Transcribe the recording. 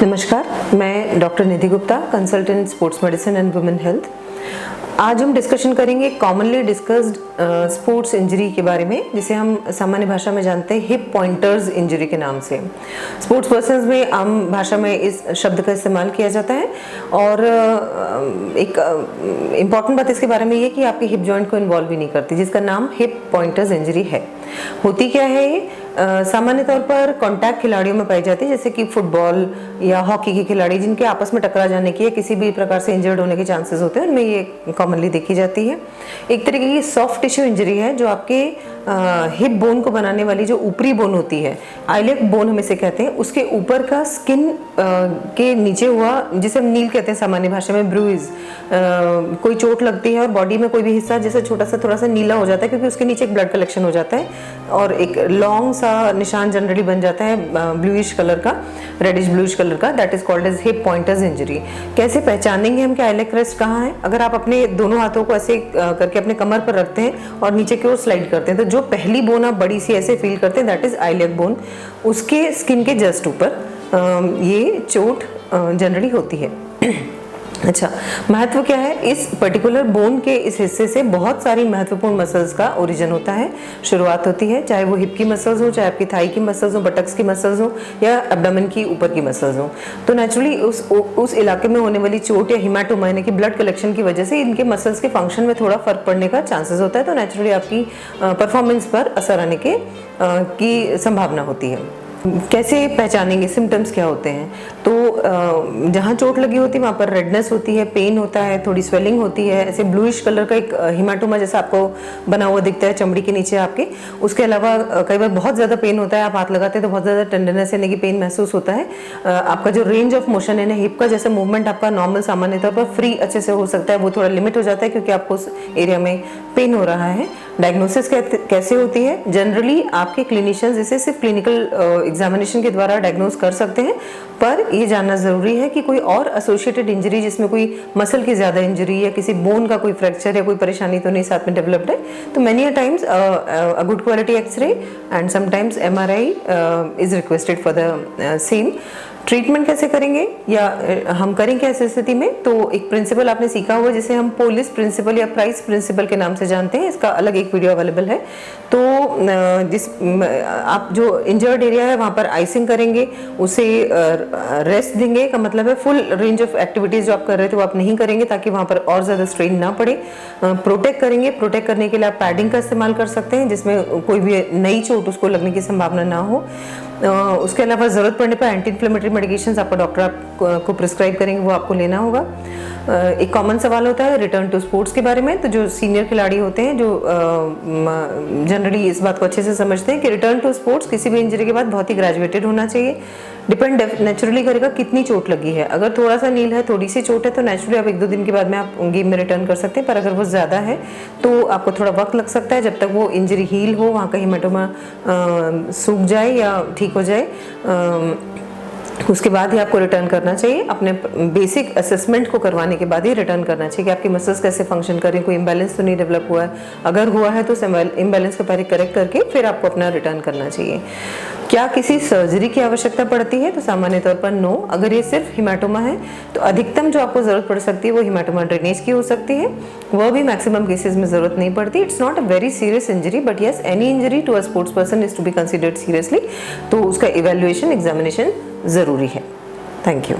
नमस्कार, मैं doctor Nidhi Gupta, consultant sports medicine and women health. आज हम डिस्कशन करेंगे कॉमनली डिस्कस्ड स्पोर्ट्स इंजरी के बारे में, जिसे हम सामान्य भाषा में जानते हैं हिप पॉइंटर्स इंजरी के नाम से। स्पोर्ट्स पर्सन्स में आम भाषा में इस शब्द का इस्तेमाल किया जाता है। और एक इम्पॉर्टेंट बात इसके बारे में ये कि आपके हिप जॉइंट को इन्वॉल्व भी नहीं करती, जिसका नाम हिप पॉइंटर्स इंजरी है। होती क्या है ये? सामान्य तौर पर कॉन्टैक्ट खिलाड़ियों में पाई जाती है, जैसे कि फुटबॉल या हॉकी के खिलाड़ी जिनके आपस में टकरा जाने की या किसी भी प्रकार से इंजर्ड होने के चांसेस होते हैं, उनमें ये कॉमनली देखी जाती है। एक तरीके की सॉफ्ट टिश्यू इंजरी है जो आपके हिप बोन को बनाने वाली जो ऊपरी बोन होती है, आइलियक बोन हम इसे कहते हैं, उसके ऊपर का स्किन के नीचे हुआ, जिसे हम नील कहते हैं सामान्य भाषा में, ब्रूइज। कोई चोट लगती है और बॉडी में कोई भी हिस्सा जैसे छोटा सा थोड़ा सा नीला हो जाता है, क्योंकि उसके नीचे एक ब्लड कलेक्शन हो जाता है और एक लॉन्ग सा निशान जनरली बन जाता है ब्लूइश कलर का, रेडिश ब्लूइश कलर का। That is called as hip pointers injury. कैसे पहचानेंगे हम कि आइलियक रेस्ट कहाँ है? अगर आप अपने दोनों हाथों को ऐसे करके अपने कमर पर रखते हैं और नीचे की ओर स्लाइड करते हैं, तो जो पहली बोन आप बड़ी सी ऐसे फील करते हैं, दैट इज आइलियक बोन। उसके स्किन के जस्ट ऊपर ये चोट जनरली होती है। अच्छा, महत्व क्या है? इस पर्टिकुलर बोन के इस हिस्से से बहुत सारी महत्वपूर्ण मसल्स का ओरिजिन होता है, शुरुआत होती है, चाहे वो हिप की मसल्स हो, चाहे आपकी थाई की मसल्स हो, बटक्स की मसल्स हो या एब्डोमेन की ऊपर की मसल्स हो। तो नेचुरली उस इलाके में होने वाली चोट या हिमाटोमा यानी कि ब्लड कलेक्शन की वजह से इनके मसल्स के फंक्शन में थोड़ा फर्क पड़ने का चांसेस होता है, तो नेचुरली आपकी परफॉर्मेंस पर असर आने की संभावना होती है। कैसे पहचानेंगे? सिम्टम्स क्या होते हैं? तो जहाँ चोट लगी होती है वहाँ पर रेडनेस होती है, पेन होता है, थोड़ी स्वेलिंग होती है, ऐसे ब्लूइश कलर का एक हिमाटोमा जैसा आपको बना हुआ दिखता है चमड़ी के नीचे आपके। उसके अलावा कई बार बहुत ज़्यादा पेन होता है, आप हाथ लगाते हैं तो बहुत ज़्यादा टेंडरनेस यानी कि पेन महसूस होता है। आपका जो रेंज ऑफ मोशन है, हिप का जैसे मूवमेंट आपका नॉर्मल सामान्य तौर पर फ्री अच्छे से हो सकता है, वो थोड़ा लिमिट हो जाता है क्योंकि आपको उस एरिया में पेन हो रहा है। डायग्नोसिस कैसे होती है? जनरली आपके क्लिनिशियंस इसे सिर्फ क्लिनिकल एग्जामिनेशन के द्वारा डायग्नोज कर सकते हैं, पर ये जानना जरूरी है कि कोई और एसोसिएटेड इंजरी जिसमें कोई मसल की ज्यादा इंजरी या किसी बोन का कोई फ्रैक्चर या कोई परेशानी तो नहीं साथ में डेवलप्ड है। तो many a times a good quality x-ray and sometimes MRI is requested for the same. Treatment कैसे करेंगे या हम करेंगे ऐसी स्थिति में? तो एक प्रिंसिपल आपने सीखा हुआ जिसे हम पोलिस प्रिंसिपल या प्राइस प्रिंसिपल के नाम से जानते हैं। इसका अलग एक वीडियो अवेलेबल है। तो आप जो इंजर्ड एरिया है वहाँ पर आइसिंग करेंगे, उसे रेस्ट देंगे का मतलब है फुल रेंज ऑफ एक्टिविटीज जो आप कर रहे थे वो आप नहीं करेंगे, ताकि वहाँ पर और ज़्यादा स्ट्रेन ना पड़े। प्रोटेक्ट करेंगे। प्रोटेक्ट करने के लिए आप पैडिंग का इस्तेमाल कर सकते हैं, जिसमें कोई भी नई चोट उसको लगने की संभावना ना हो। उसके अलावा ज़रूरत पड़ने पर एंटी इन्फ्लेमेटरी मेडिकेशंस आपका डॉक्टर आपको प्रिस्क्राइब करेंगे, वो आपको लेना होगा। एक कॉमन सवाल होता है रिटर्न टू स्पोर्ट्स के बारे में। तो जो सीनियर खिलाड़ी होते हैं, जो जनरली इस बात को अच्छे से समझते हैं कि रिटर्न टू स्पोर्ट्स किसी भी इंजरी के बाद बहुत ही ग्रेजुएटेड होना चाहिए। डिपेंड नेचुरली करेगा कितनी चोट लगी है। अगर थोड़ा सा नील है, थोड़ी सी चोट है, तो नेचुरली आप 1-2 दिन के बाद में आप गेम में रिटर्न कर सकते हैं। पर अगर वो ज़्यादा है तो आपको थोड़ा वक्त लग सकता है जब तक वो इंजरी हील हो, वहाँ का हिमाटोमा सूख जाए या ठीक हो जाए। उसके बाद ही आपको रिटर्न करना चाहिए। अपने बेसिक असेसमेंट को करवाने के बाद ही रिटर्न करना चाहिए कि आपकी मसल्स कैसे फंक्शन कर रही हैं, कोई इम्बैलेंस तो नहीं डेवलप हुआ है। अगर हुआ है तो इम्बैलेंस को पहले करेक्ट करके फिर आपको अपना रिटर्न करना चाहिए। क्या किसी सर्जरी की आवश्यकता पड़ती है? तो सामान्य तौर पर नो। अगर ये सिर्फ हिमाटोमा है तो अधिकतम जो आपको जरूरत पड़ सकती है वो हिमाटोमा ड्रेनेज की हो सकती है, वह भी मैक्सिमम केसेस में जरूरत नहीं पड़ती। It's not a very serious injury, but yes any injury to a sports person is to be considered seriously. तो उसका इवेल्युएशन, एग्जामिनेशन ज़रूरी है। Thank you.